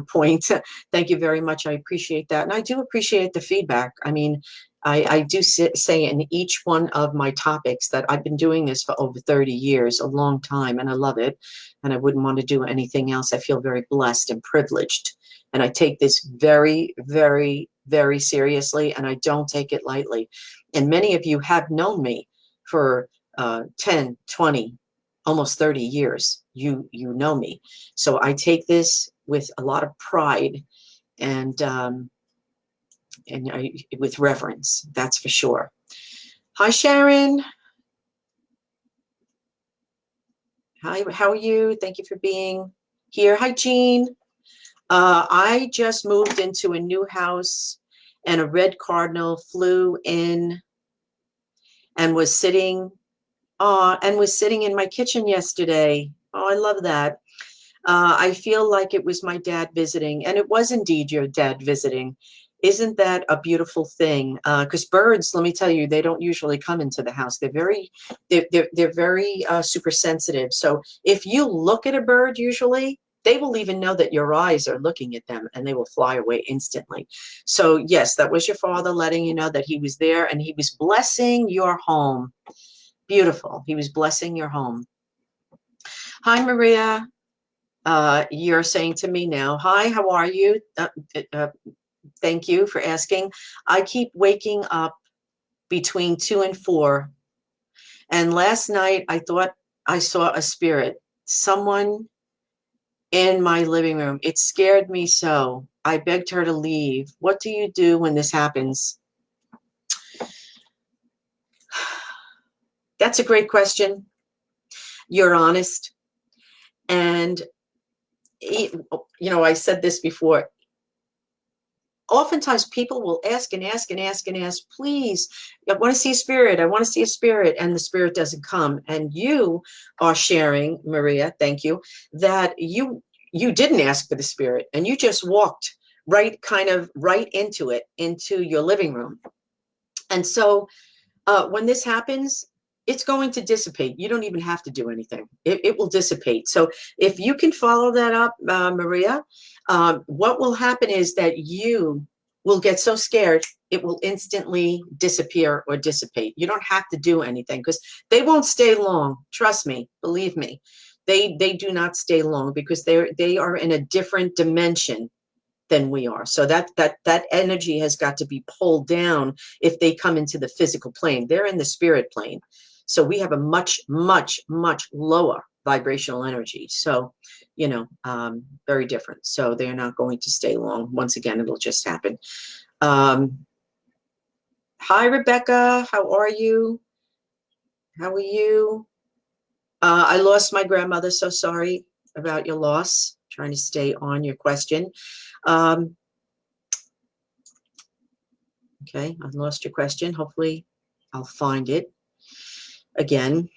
point. Thank you very much. I appreciate that, and I do appreciate the feedback. I mean, I do say in each one of my topics that I've been doing this for over 30 years, a long time, and I love it, and I wouldn't want to do anything else. I feel very blessed and privileged, and I take this very, very, very seriously, and I don't take it lightly. And many of you have known me for 10, 20, almost 30 years. You know me. So I take this with a lot of pride and with reverence, that's for sure. Hi, Sharon. Hi, how are you? Thank you for being here. Hi, Jean. I just moved into a new house, and a red cardinal flew in and was sitting in my kitchen yesterday. Oh, I love that. I feel like it was my dad visiting, and it was indeed your dad visiting. Isn't that a beautiful thing? Because birds, let me tell you, they don't usually come into the house. They're very super sensitive. So if you look at a bird, usually they will even know that your eyes are looking at them, and they will fly away instantly. So yes, that was your father letting you know that he was there, and he was blessing your home. Beautiful. He was blessing your home. Hi, Maria. You're saying to me now, hi, how are you? Thank you for asking. I keep waking up between 2 and 4. And last night I thought I saw a spirit, someone in my living room. It scared me so. I begged her to leave. What do you do when this happens? That's a great question. You're honest. And, you know, I said this before. oftentimes people will ask and ask and ask and ask, please, I want to see a spirit. I want to see a spirit. And the spirit doesn't come. And you are sharing, Maria, thank you, that you didn't ask for the spirit and you just walked right into it, into your living room. And so when this happens, it's going to dissipate. You don't even have to do anything. It will dissipate. So if you can follow that up, Maria, what will happen is that you will get so scared, it will instantly disappear or dissipate. You don't have to do anything because they won't stay long. Trust me, believe me. They do not stay long because they are in a different dimension than we are. So that energy has got to be pulled down if they come into the physical plane. They're in the spirit plane. So we have a much, much, much lower vibrational energy. So, very different. So they're not going to stay long. Once again, it'll just happen. Hi, Rebecca. How are you? How are you? I lost my grandmother. So sorry about your loss. Trying to stay on your question. Okay, I've lost your question. Hopefully I'll find it again.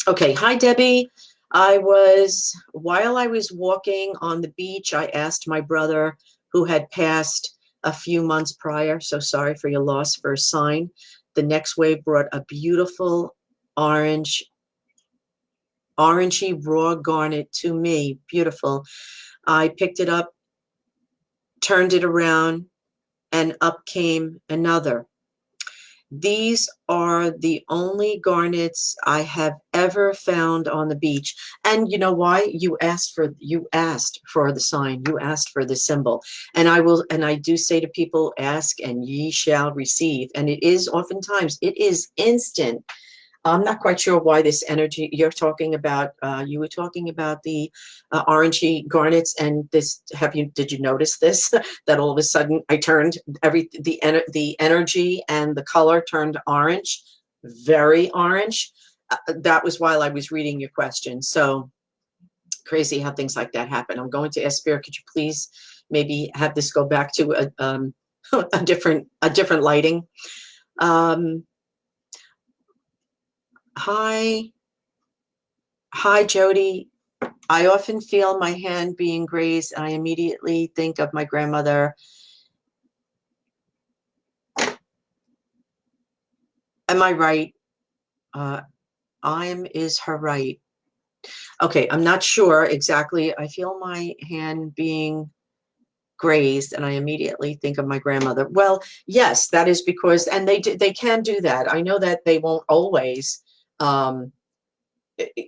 Okay, hi, Debbie. While I was walking on the beach, I asked my brother who had passed a few months prior, so sorry for your loss, for a sign. The next wave brought a beautiful orangey raw garnet to me. Beautiful. I picked it up, turned it around, and up came another. These are the only garnets I have ever found on the beach. And you know why? You asked for the sign. You asked for the symbol. And I do say to people, ask and ye shall receive. And it is oftentimes, it is instant. I'm not quite sure why this energy you're talking about. You were talking about the orangey garnets, and this. Did you notice this? That all of a sudden I turned the energy and the color turned orange, very orange. That was while I was reading your question. So crazy how things like that happen. I'm going to ask Spirit, could you please maybe have this go back to a different lighting? Hi, Jody. I often feel my hand being grazed. I immediately think of my grandmother. Am I right? Is her right? Okay, I'm not sure exactly. I feel my hand being grazed and I immediately think of my grandmother. Well, yes, that is because, and they can do that. I know that they won't always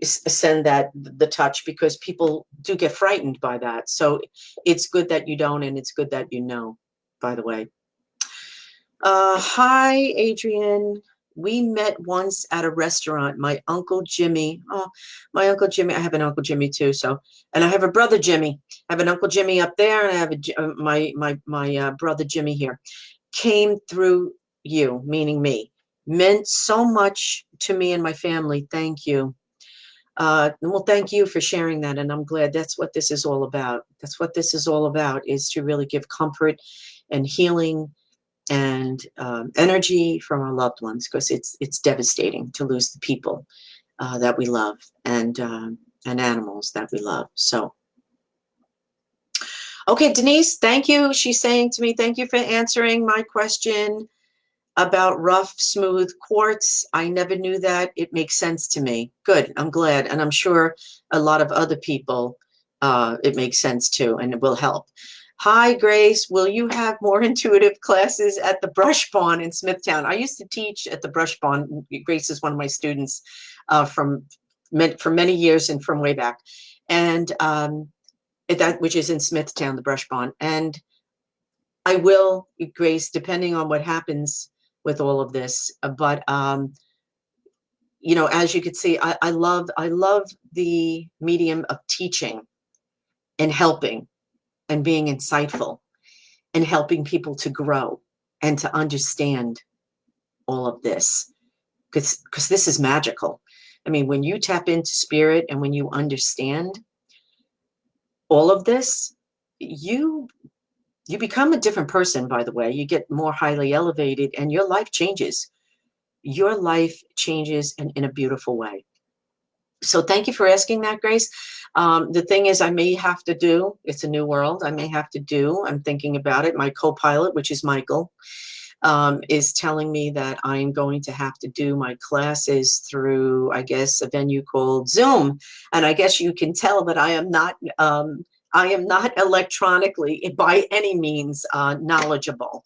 send the touch because people do get frightened by that. So it's good that you don't, and it's good that you know, by the way. Hi, Adrian. We met once at a restaurant. My Uncle Jimmy. Oh, my Uncle Jimmy. I have an Uncle Jimmy too. So, and I have a brother Jimmy. I have an Uncle Jimmy up there, and I have my brother Jimmy here. Came through you, meaning me. Meant so much to me and my family. Thank you. Well, thank you for sharing that, and I'm glad. That's what this is all about. That's what this is all about, is to really give comfort and healing and energy from our loved ones, because it's devastating to lose the people that we love and animals that we love. So, okay, Denise, thank you. She's saying to me, thank you for answering my question about rough, smooth quartz. I never knew that. It makes sense to me. Good. I'm glad. And I'm sure a lot of other people, it makes sense too, and it will help. Hi, Grace. Will you have more intuitive classes at the Brush Barn in Smithtown? I used to teach at the Brush Barn. Grace is one of my students for many years and from way back. And which is in Smithtown, the Brush Barn. And I will, Grace, depending on what happens with all of this. But, as you can see, I love the medium of teaching and helping and being insightful and helping people to grow and to understand all of this, because this is magical. I mean, when you tap into spirit and when you understand all of this, you You become a different person, by the way. You get more highly elevated and your life changes. Your life changes in a beautiful way. So thank you for asking that, Grace. The thing is, I may have to do, it's a new world, I may have to do, I'm thinking about it. My co-pilot, which is Michael, is telling me that I'm going to have to do my classes through, I guess, a venue called Zoom. And I guess you can tell that I am not electronically by any means knowledgeable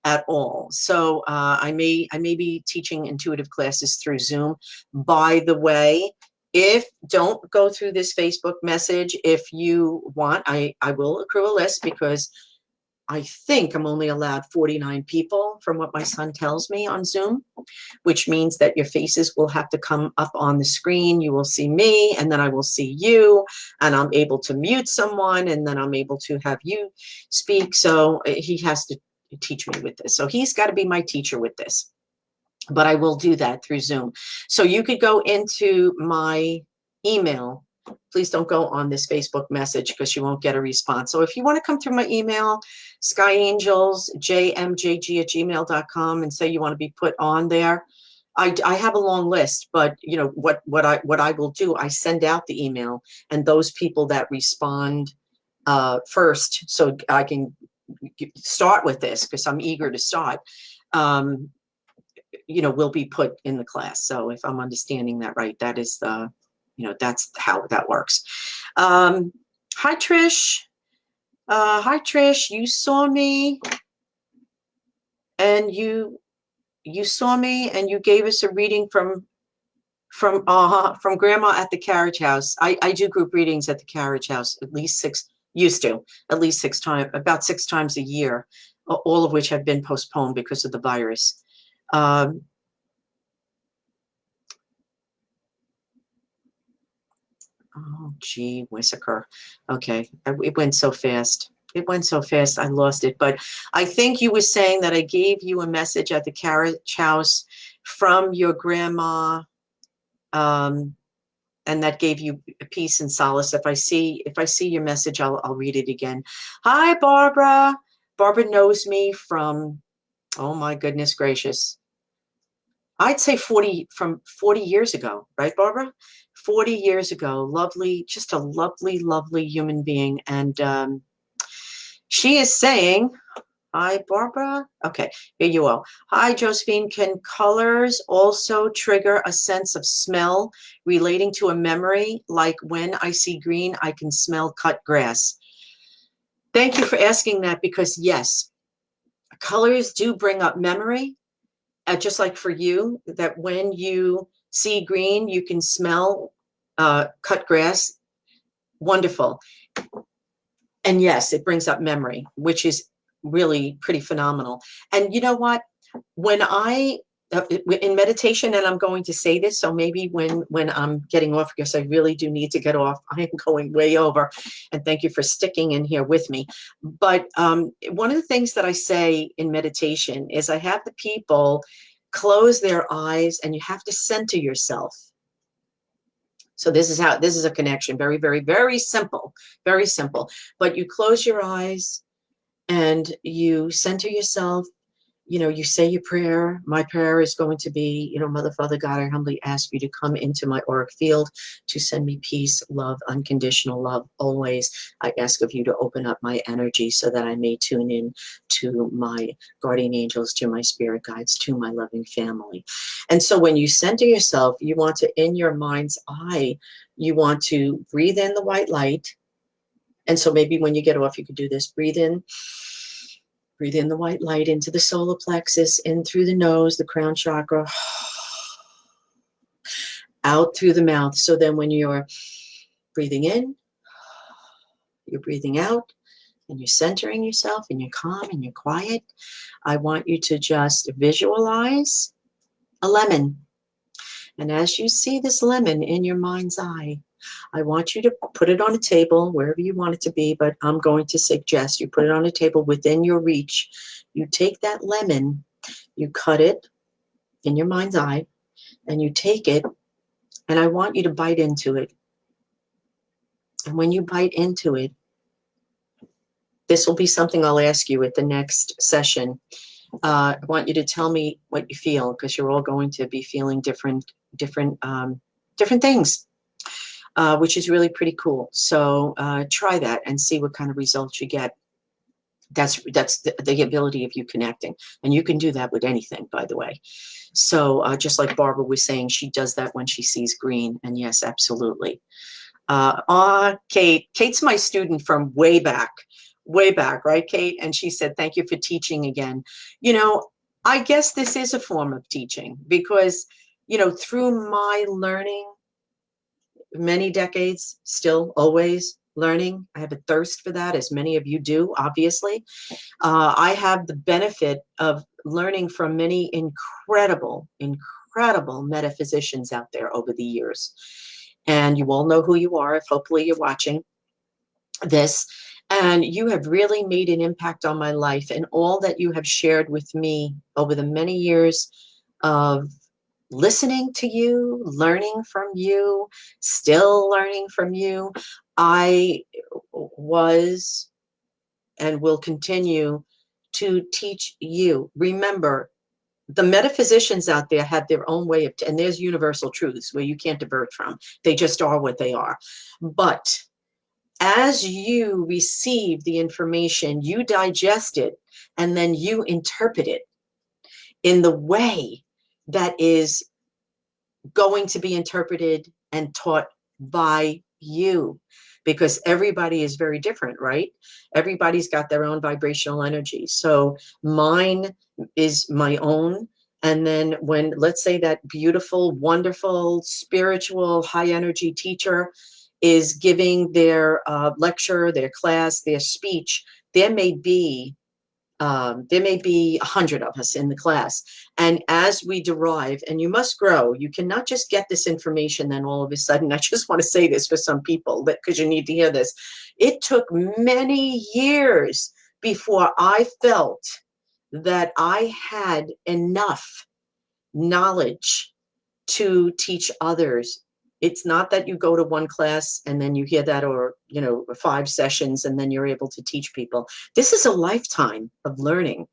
at all. So I may be teaching intuitive classes through Zoom. By the way, if don't go through this Facebook message, if you want, I will accrue a list because I think I'm only allowed 49 people from what my son tells me on Zoom, which means that your faces will have to come up on the screen. You will see me, and then I will see you, and I'm able to mute someone, and then I'm able to have you speak. So he has to teach me with this. So he's got to be my teacher with this. But I will do that through Zoom. So you could go into my email. Please don't go on this Facebook message because you won't get a response. So if you want to come through my email, skyangelsjmjg@gmail.com, and say you want to be put on there, I have a long list, but you know what I will do, I send out the email, and those people that respond first, so I can start with this because I'm eager to start. You know, will be put in the class. So if I'm understanding that right, that is the, you know, that's how that works. Hi, Trish. Hi, Trish. You saw me and you saw me and you gave us a reading from Grandma at the Carriage House. I do group readings at the Carriage House at least at least 6 times, about 6 times a year, all of which have been postponed because of the virus. Oh, gee, Whisker. Okay, it went so fast. It went so fast, I lost it. But I think you were saying that I gave you a message at the Carriage House from your grandma, and that gave you peace and solace. If I see your message, I'll read it again. Hi, Barbara. Barbara knows me from, oh my goodness gracious, I'd say 40 years ago, right, Barbara? 40 years ago. Lovely, just a lovely, lovely human being. And she is saying, hi, Barbara. Okay, here you are. Hi, Josephine. Can colors also trigger a sense of smell relating to a memory? Like when I see green, I can smell cut grass. Thank you for asking that because, yes, colors do bring up memory. Just like for you, that when you see green, you can smell cut grass. Wonderful. And yes, it brings up memory, which is really pretty phenomenal. And you know what? When in meditation, and I'm going to say this, so maybe when I'm getting off, because I really do need to get off, I am going way over, and thank you for sticking in here with me. But one of the things that I say in meditation is I have the people close their eyes, and you have to center yourself. So this is a connection, very, very, very simple, very simple. But you close your eyes and you center yourself. You know, you say your prayer. My prayer is going to be, you know, Mother, Father, God, I humbly ask you to come into my auric field to send me peace, love, unconditional love. Always, I ask of you to open up my energy so that I may tune in to my guardian angels, to my spirit guides, to my loving family. And so when you center yourself, you want to, in your mind's eye, you want to breathe in the white light. And so maybe when you get off, you could do this. Breathe in the white light into the solar plexus, in through the nose, the crown chakra, out through the mouth. So then when you're breathing in, you're breathing out, and you're centering yourself, and you're calm, and you're quiet, I want you to just visualize a lemon. And as you see this lemon in your mind's eye, I want you to put it on a table, wherever you want it to be, but I'm going to suggest you put it on a table within your reach. You take that lemon, you cut it in your mind's eye, and you take it, and I want you to bite into it. And when you bite into it, this will be something I'll ask you at the next session. I want you to tell me what you feel, because you're all going to be feeling different things, which is really pretty cool. So try that and see what kind of results you get. That's the ability of you connecting, and you can do that with anything, by the way. So just like Barbara was saying, she does that when she sees green, and yes, absolutely. Kate's my student from way back, right, Kate? And she said, thank you for teaching again. You know, I guess this is a form of teaching, because, you know, through my learning, many decades, still always learning. I have a thirst for that, as many of you do, obviously. I have the benefit of learning from many incredible metaphysicians out there over the years. And you all know who you are, if hopefully you're watching this. And you have really made an impact on my life, and all that you have shared with me over the many years of listening to you, learning from you, still learning from you. I was and will continue to teach you. Remember, the metaphysicians out there have their own way of, and there's universal truths where you can't divert from. They just are what they are. But as you receive the information, you digest it, and then you interpret it in the way that is going to be interpreted and taught by you, because everybody is very different, right? Everybody's got their own vibrational energy. So mine is my own. And then when, let's say, that beautiful, wonderful, spiritual, high energy teacher is giving their lecture, their class, their speech, there may be 100 of us in the class. And as we derive, and you must grow, you cannot just get this information then all of a sudden. I just want to say this for some people, because you need to hear this. It took many years before I felt that I had enough knowledge to teach others. It's not that you go to one class and then you hear that, or, you know, 5 sessions and then you're able to teach people. This is a lifetime of learning.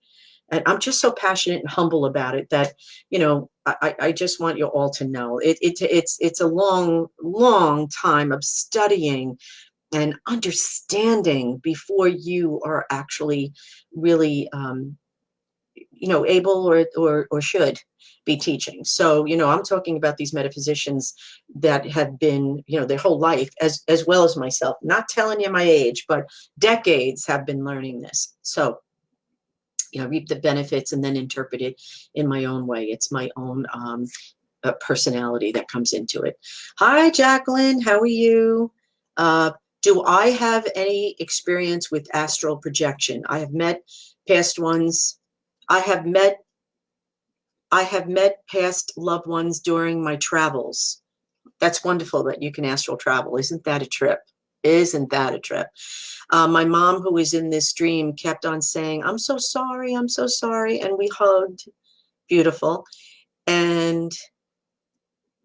And I'm just so passionate and humble about it that, you know, I just want you all to know it's a long time of studying and understanding before you are actually really, you know, able or should be teaching. So, you know, I'm talking about these metaphysicians that have been, you know, their whole life, as well as myself, not telling you my age, but decades have been learning this. So, you know, reap the benefits and then interpret it in my own way. It's my own personality that comes into it. Hi, Jacqueline, how are you? Do I have any experience with astral projection? I have met past ones. I have met past loved ones during my travels. That's wonderful that you can astral travel. Isn't that a trip? Isn't that a trip? My mom, who was in this dream, kept on saying, I'm so sorry, I'm so sorry. And we hugged. Beautiful. And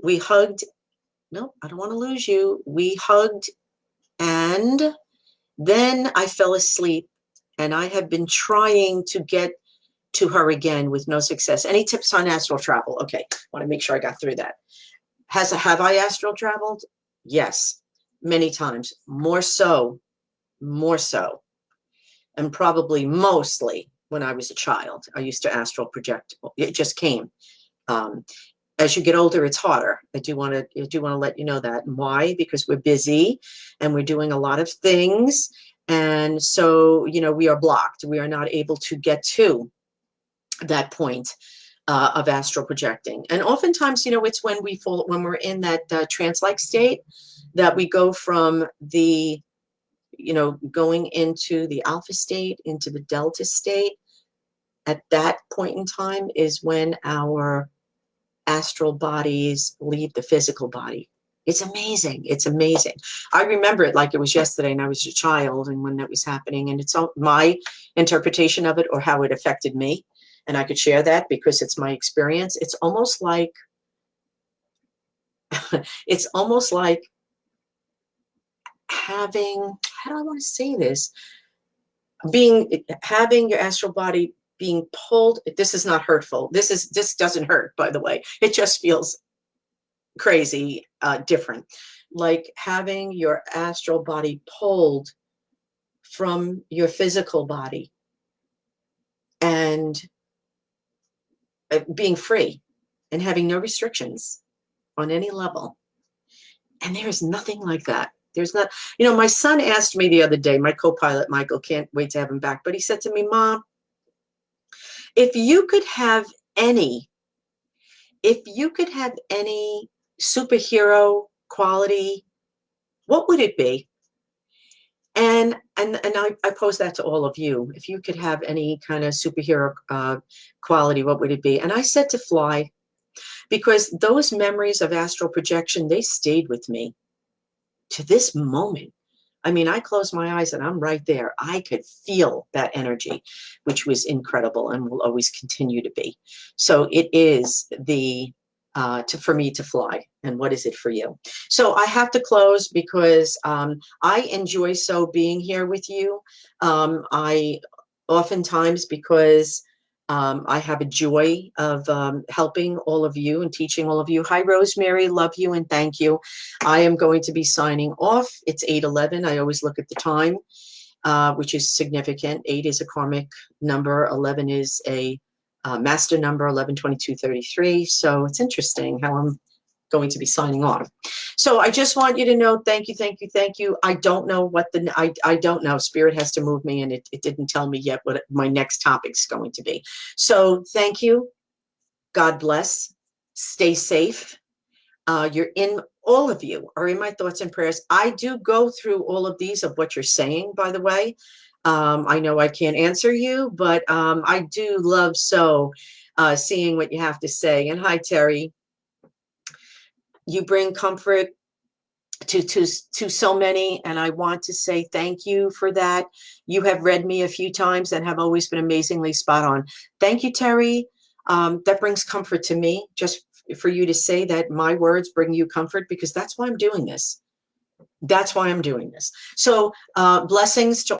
we hugged. No, I don't want to lose you. We hugged, and then I fell asleep, and I have been trying to get to her again with no success. Any tips on astral travel? Okay, want to make sure I got through that. Have I astral traveled? Yes, many times. More so, and probably mostly when I was a child. I used to astral project. It just came. As you get older, it's harder. I do want to let you know that. Why? Because we're busy and we're doing a lot of things, and so, you know, we are blocked. We are not able to get to that point of astral projecting. And oftentimes, you know, it's when we're in that trance-like state, that we go from the, you know, going into the alpha state, into the delta state. At that point in time is when our astral bodies leave the physical body. It's amazing. It's amazing. I remember it like it was yesterday, and I was a child, and when that was happening, and it's my interpretation of it, or how it affected me. And I could share that because it's my experience. It's almost like, it's almost like having, how do I want to say this? having your astral body being pulled. This is not hurtful. This doesn't hurt, by the way. It just feels crazy, different. Like having your astral body pulled from your physical body and being free and having no restrictions on any level. And there is nothing like that. There's not, my son asked me the other day, my co-pilot, Michael, can't wait to have him back. But he said to me, Mom, if you could have any superhero quality, what would it be? And I pose that to all of you. If you could have any kind of superhero quality, what would it be? And I said to fly, because those memories of astral projection, they stayed with me to this moment. I mean, I close my eyes and I'm right there. I could feel that energy, which was incredible and will always continue to be. So it is for me to fly. And what is it for you? So I have to close because I enjoy so being here with you. I oftentimes, because I have a joy of helping all of you and teaching all of you. Hi, Rosemary. Love you and thank you. I am going to be signing off. It's 8:11. I always look at the time, which is significant. 8 is a karmic number. 11 is a master number, 112233. So it's interesting how I'm going to be signing off. So I just want you to know, thank you, thank you, thank you. I don't know what I don't know. Spirit has to move me, and it didn't tell me yet what my next topic's going to be. So thank you. God bless. Stay safe. All of you are in my thoughts and prayers. I do go through all of these of what you're saying, by the way. I know I can't answer you, but I do love seeing what you have to say. And hi, Terry. You bring comfort to so many, and I want to say thank you for that. You have read me a few times and have always been amazingly spot on. Thank you, Terry. That brings comfort to me, just for you to say that my words bring you comfort, because that's why I'm doing this. That's why I'm doing this. So blessings to